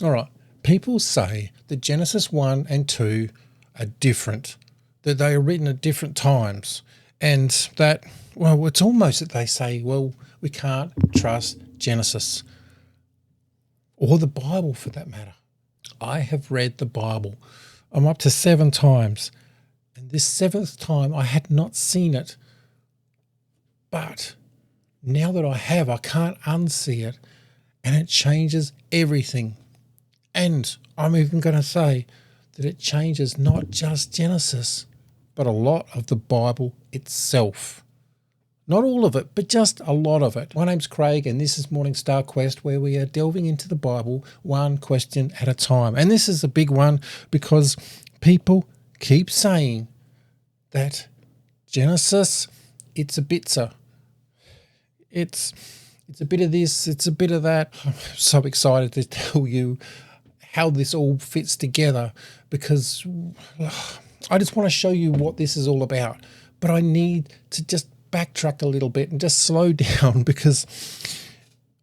All right. People say that Genesis 1 and 2 are different, that they are written at different times, and that, well, it's almost that they say, well, we can't trust Genesis or the Bible for that matter. I have read the Bible. I'm up to 7 times, and this 7th time I had not seen it. But now that I have, I can't unsee it, and it changes everything. And I'm even going to say that it changes not just Genesis, but a lot of the Bible itself. Not all of it, but just a lot of it. My name's Craig, and this is Morning Star Quest, where we are delving into the Bible one question at a time. And this is a big one because people keep saying that Genesis, it's a bitzer. It's a bit of this, it's a bit of that. I'm so excited to tell you how this all fits together because I just want to show you what this is all about. But I need to just backtrack a little bit and just slow down because,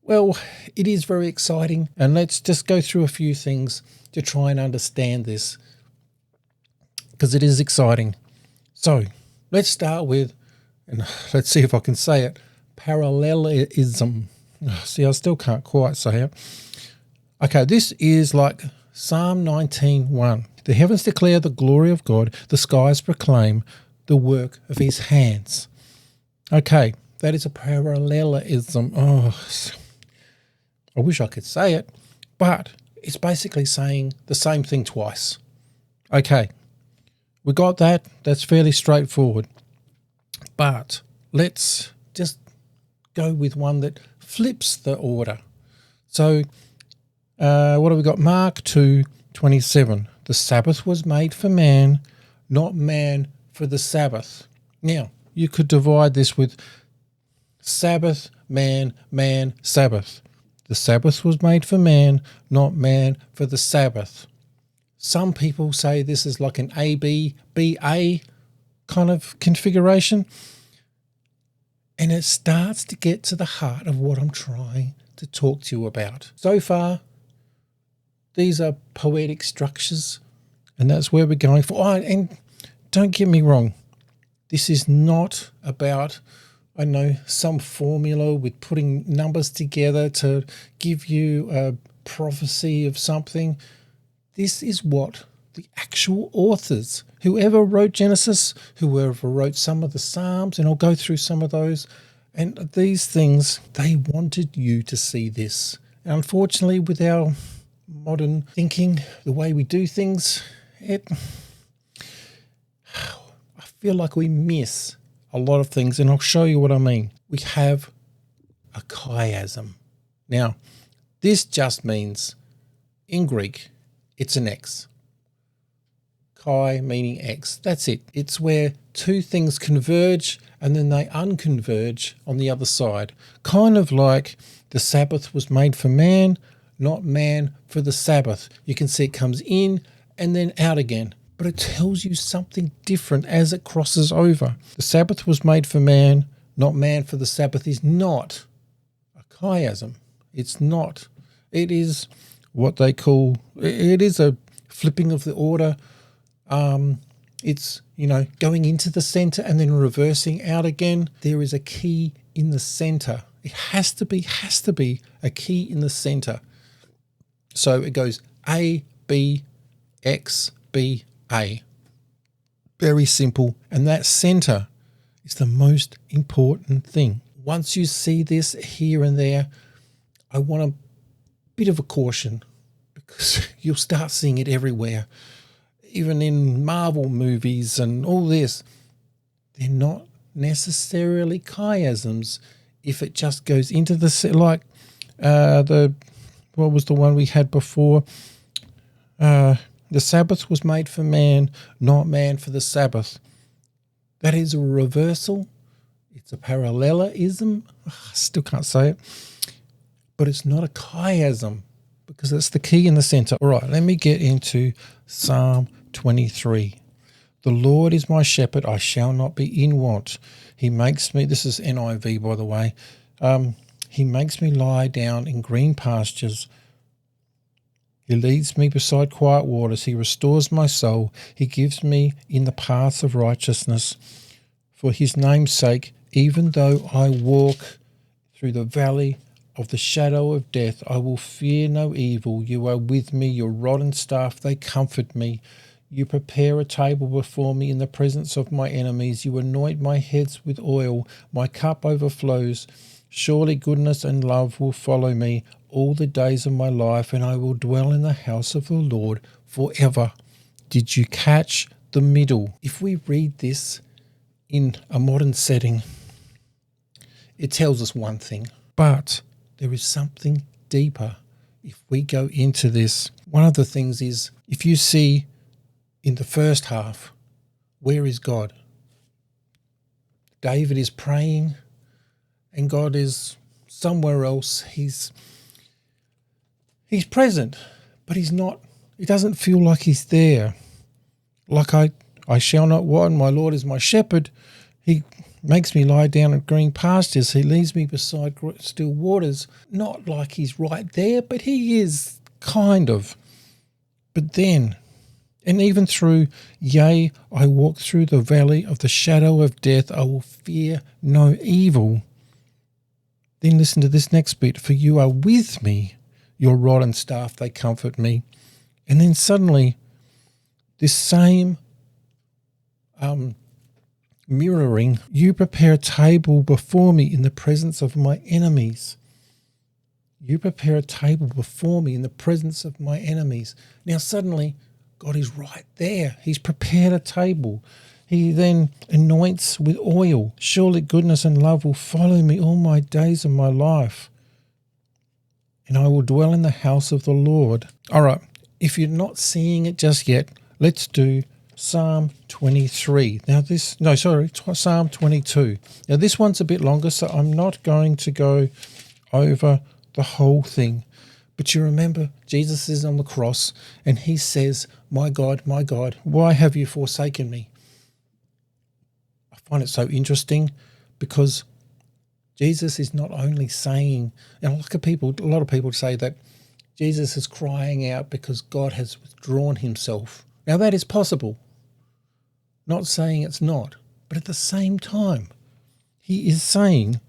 well, it is very exciting. And let's just go through a few things to try and understand this because it is exciting. So let's start with, and let's see if I can say it, parallelism. See, I still can't quite say it. Okay, this is like Psalm 19:1. The heavens declare the glory of God, the skies proclaim the work of his hands. Okay, that is a parallelism. Oh, I wish I could say it, but it's basically saying the same thing twice. Okay, we got that. That's fairly straightforward. But let's just go with one that flips the order. So what have we got? Mark 2:27. The Sabbath was made for man, not man for the Sabbath. Now, you could divide this with Sabbath, man, man, Sabbath. The Sabbath was made for man, not man for the Sabbath. Some people say this is like an ABBA kind of configuration. And it starts to get to the heart of what I'm trying to talk to you about. So far, these are poetic structures, and that's where we're going for. Oh, and don't get me wrong, this is not about, I know, some formula with putting numbers together to give you a prophecy of something. This is what the actual authors, whoever wrote Genesis, whoever wrote some of the Psalms, and I'll go through some of those, and these things, they wanted you to see this. And unfortunately, with our modern thinking, the way we do things, I feel like we miss a lot of things, and I'll show you what I mean. We have a chiasm. Now, this just means, in Greek, it's an X. Chi meaning X. That's it. It's where two things converge and then they unconverge on the other side. Kind of like the Sabbath was made for man, not man for the Sabbath. You can see it comes in and then out again. But it tells you something different as it crosses over. The Sabbath was made for man, not man for the Sabbath is not a chiasm. It's not. It is what they call, it is a flipping of the order. It's, going into the center and then reversing out again. There is a key in the center. It has to be a key in the center. So it goes A, B, X, B, A. Very simple. And that center is the most important thing. Once you see this here and there, I want a bit of a caution because you'll start seeing it everywhere. Even in Marvel movies and all this, they're not necessarily chiasms if it just goes into the, like what was the one we had before? The Sabbath was made for man, not man for the Sabbath. That is a reversal. It's a parallelism. I still can't say it. But it's not a chiasm because it's the key in the center. All right, let me get into Psalm 23. The Lord is my shepherd, I shall not be in want. He makes me, this is NIV by the way, he makes me lie down in green pastures. He leads me beside quiet waters. He restores my soul. He gives me in the paths of righteousness. For his name's sake, even though I walk through the valley of the shadow of death, I will fear no evil. You are with me, your rod and staff, they comfort me. You prepare a table before me in the presence of my enemies. You anoint my head with oil. My cup overflows. Surely goodness and love will follow me all the days of my life, and I will dwell in the house of the Lord forever. Did you catch the middle? If we read this in a modern setting, it tells us one thing, but there is something deeper if we go into this. One of the things is, if you see in the first half, where is God? David is praying and God is somewhere else. He's present, but he's not. It doesn't feel like he's there. Like I shall not want, my Lord is my shepherd. He makes me lie down in green pastures. He leads me beside still waters. Not like he's right there, but he is kind of. But then, and even through, yea, I walk through the valley of the shadow of death, I will fear no evil. Then listen to this next bit. For you are with me, your rod and staff, they comfort me. And then suddenly, this same mirroring, you prepare a table before me in the presence of my enemies. You prepare a table before me in the presence of my enemies. Now suddenly, God is right there. He's prepared a table. He then anoints with oil. Surely goodness and love will follow me all my days of my life, and I will dwell in the house of the Lord. All right, if you're not seeing it just yet, let's do Psalm 23. Psalm 22. Now this one's a bit longer, so I'm not going to go over the whole thing. But you remember, Jesus is on the cross and he says, my God, why have you forsaken me? I find it so interesting because Jesus is not only saying, and a lot of people say that Jesus is crying out because God has withdrawn himself. Now that is possible. Not saying it's not, but at the same time, he is saying,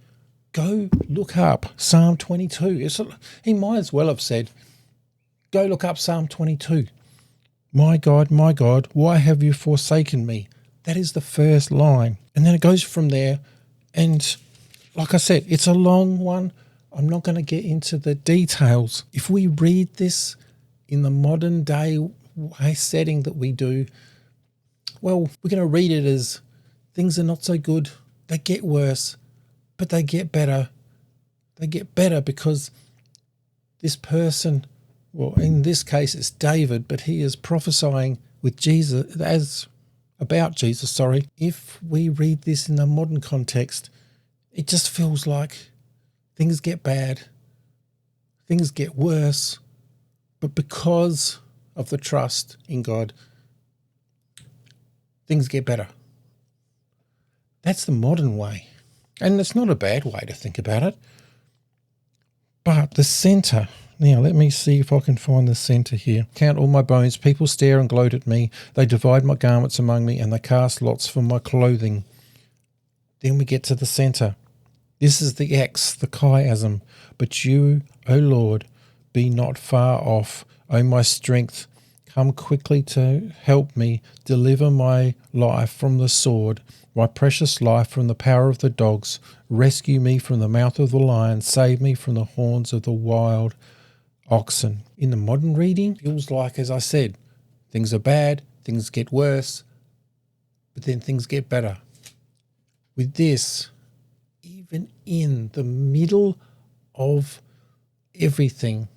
go look up Psalm 22. He might as well have said, go look up Psalm 22. My God, why have you forsaken me? That is the first line. And then it goes from there. And like I said, it's a long one. I'm not going to get into the details. If we read this in the modern day setting that we do, well, we're going to read it as things are not so good. They get worse, but they get better. They get better because this person, well, in this case it's David, but he is prophesying with Jesus, about Jesus. If we read this in a modern context, it just feels like things get bad, things get worse, but because of the trust in God, things get better. That's the modern way. And it's not a bad way to think about it. But the centre, now let me see if I can find the centre here. Count all my bones. People stare and gloat at me. They divide my garments among me and they cast lots for my clothing. Then we get to the centre. This is the X, the chiasm. But you, O Lord, be not far off. O my strength, come quickly to help me. Deliver my life from the sword, my precious life from the power of the dogs. Rescue me from the mouth of the lion. Save me from the horns of the wild oxen. In the modern reading, it feels like, as I said, things are bad, things get worse, but then things get better. With this, even in the middle of everything,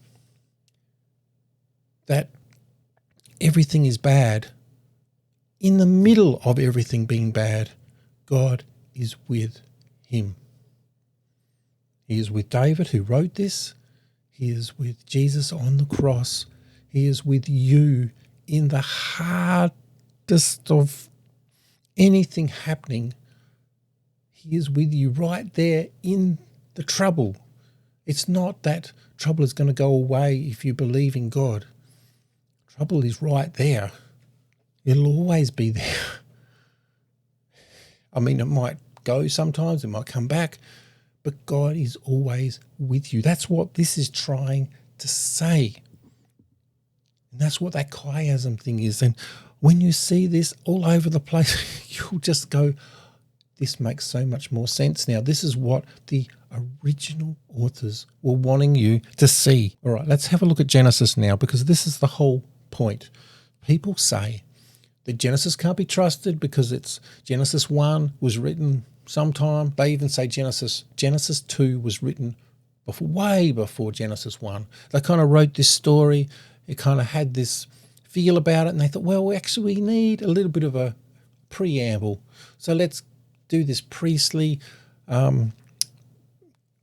that everything is bad, in the middle of everything being bad, God is with him. He is with David, who wrote this. He is with Jesus on the cross. He is with you in the hardest of anything happening. He is with you right there in the trouble. It's not that trouble is going to go away if you believe in God. trouble is right there. It'll always be there. I mean, it might go sometimes, it might come back, but God is always with you. That's what this is trying to say. And that's what that chiasm thing is. And when you see this all over the place, you'll just go, this makes so much more sense now. This is what the original authors were wanting you to see. All right, let's have a look at Genesis now, because this is the whole point. People say that Genesis can't be trusted because it's Genesis 1 was written sometime. They even say Genesis 2 was written way before Genesis 1. They kind of wrote this story. It kind of had this feel about it, and they thought, well, we actually need a little bit of a preamble. So let's do this priestly God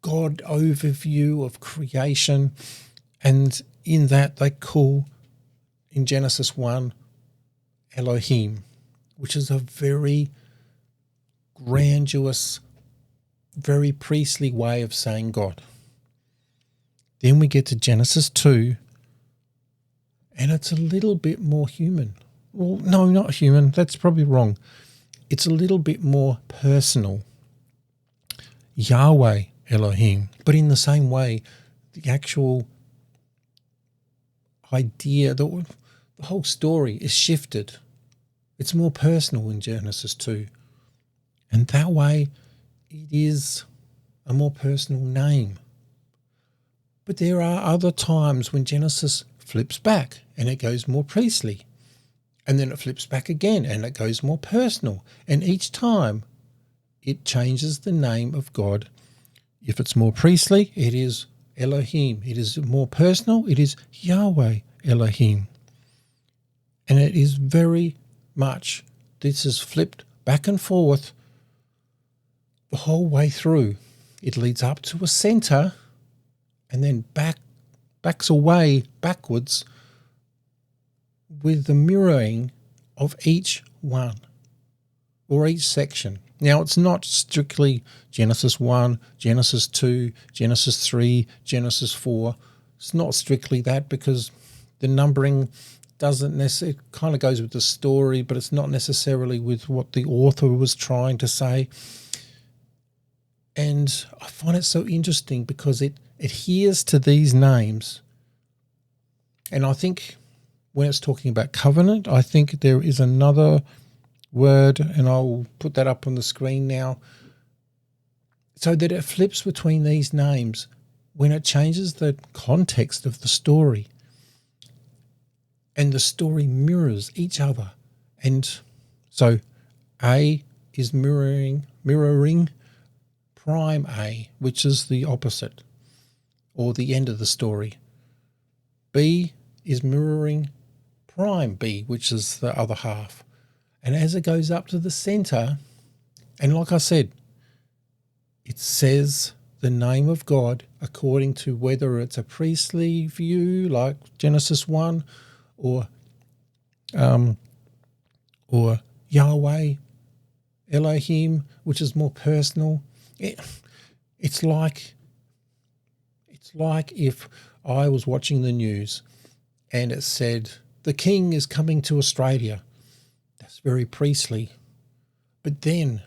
overview of creation. And in that they call, in Genesis 1, Elohim, which is a very grandiose, very priestly way of saying God. Then we get to Genesis 2, and it's a little bit more human. Well, no, not human. That's probably wrong. It's a little bit more personal. Yahweh Elohim. But in the same way, the actual idea, the whole story is shifted. It's more personal in Genesis 2. And that way, it is a more personal name. But there are other times when Genesis flips back and it goes more priestly. And then it flips back again and it goes more personal. And each time it changes the name of God. If it's more priestly, it is Elohim. It is more personal, it is Yahweh Elohim. And it is very much, this is flipped back and forth the whole way through. It leads up to a center and then backs away backwards with the mirroring of each one or each section. Now, it's not strictly Genesis 1, Genesis 2, Genesis 3, Genesis 4. It's not strictly that, because the numbering doesn't necessarily, it kind of goes with the story, but it's not necessarily with what the author was trying to say. And I find it so interesting because it adheres to these names. And I think when it's talking about covenant, I think there is another word, and I'll put that up on the screen now, so that it flips between these names when it changes the context of the story. And the story mirrors each other. And so A is mirroring prime A, which is the opposite or the end of the story. B is mirroring prime B, which is the other half. And as it goes up to the center, and like I said, it says the name of God according to whether it's a priestly view like Genesis 1 or Yahweh Elohim, which is more personal. It's like if I was watching the news and it said the king is coming to Australia. That's very priestly. But then,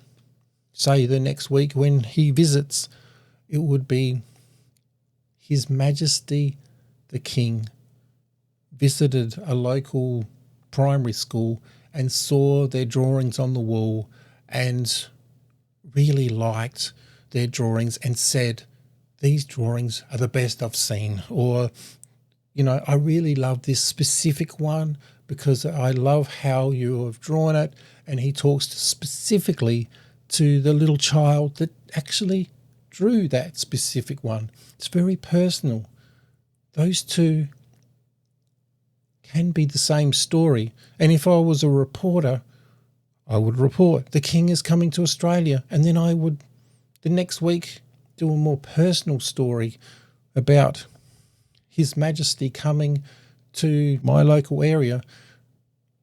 say the next week when he visits, it would be His Majesty the King visited a local primary school and saw their drawings on the wall and really liked their drawings and said, these drawings are the best I've seen. Or, you know, I really love this specific one because I love how you have drawn it. And he talks specifically to the little child that actually drew that specific one. It's very personal. Those two can be the same story. And if I was a reporter, I would report the king is coming to Australia, and then I would the next week do a more personal story about His Majesty coming to my local area.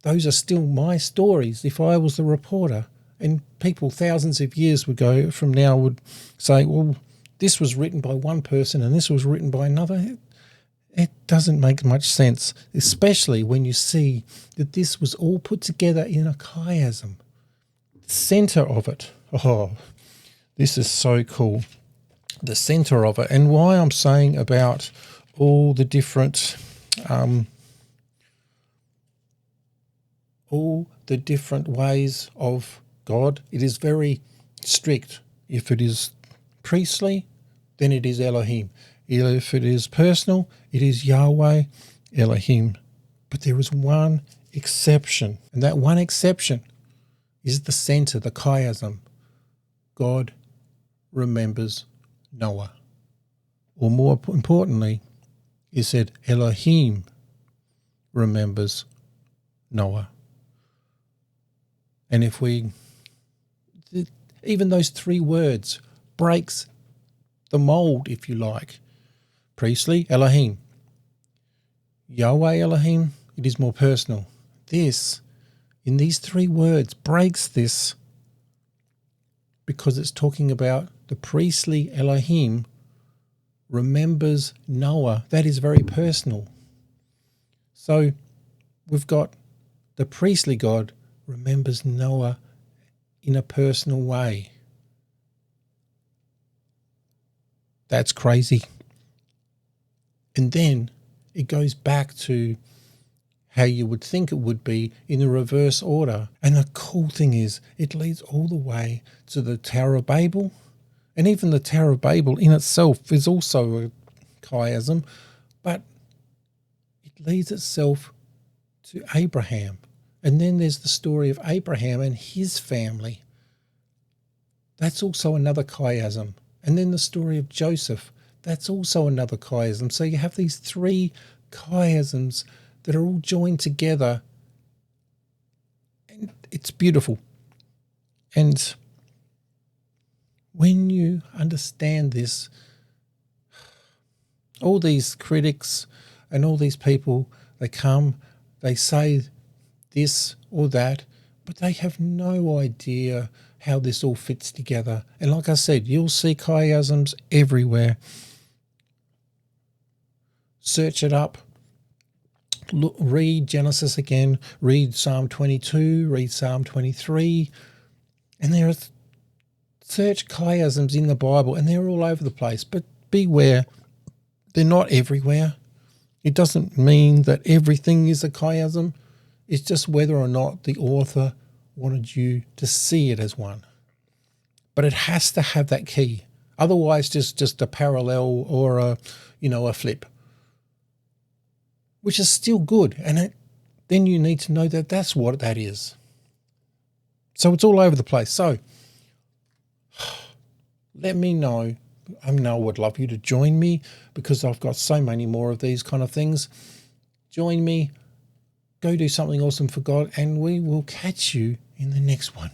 Those are still my stories if I was the reporter. And people thousands of years ago from now would say, well, this was written by one person and this was written by another. It doesn't make much sense, especially when you see that this was all put together in a chiasm. The center of it. Oh, this is so cool. The center of it. And why I'm saying about all the different ways of God, it is very strict. If it is priestly, then it is Elohim. If it is personal, it is Yahweh Elohim. But there is one exception, and that one exception is the center, the chiasm. God remembers Noah. Or more importantly, it said Elohim remembers Noah. And if even those three words breaks the mold, if you like. Priestly, Elohim. Yahweh Elohim, it is more personal. This, in these three words, breaks this because it's talking about the priestly Elohim remembers Noah. That is very personal. So we've got the priestly God remembers Noah in a personal way. That's crazy. And then it goes back to how you would think it would be in the reverse order. And the cool thing is it leads all the way to the Tower of Babel. And even the Tower of Babel in itself is also a chiasm, but it leads itself to Abraham. And then there's the story of Abraham and his family. That's also another chiasm. And then the story of Joseph. That's also another chiasm. So you have these three chiasms that are all joined together. And it's beautiful. And when you understand this, all these critics and all these people, they come, they say this or that, but they have no idea how this all fits together. And like I said, you'll see chiasms everywhere. Search it up. Look, read Genesis again. Read Psalm 22. Read Psalm 23. And there are search chiasms in the Bible, and they're all over the place. But beware, they're not everywhere. It doesn't mean that everything is a chiasm. It's just whether or not the author wanted you to see it as one. But it has to have that key. Otherwise, just a parallel or a flip, which is still good. And then you need to know that that's what that is. So it's all over the place. So let me know. I would love you to join me because I've got so many more of these kind of things. Join me. Go do something awesome for God, and we will catch you in the next one.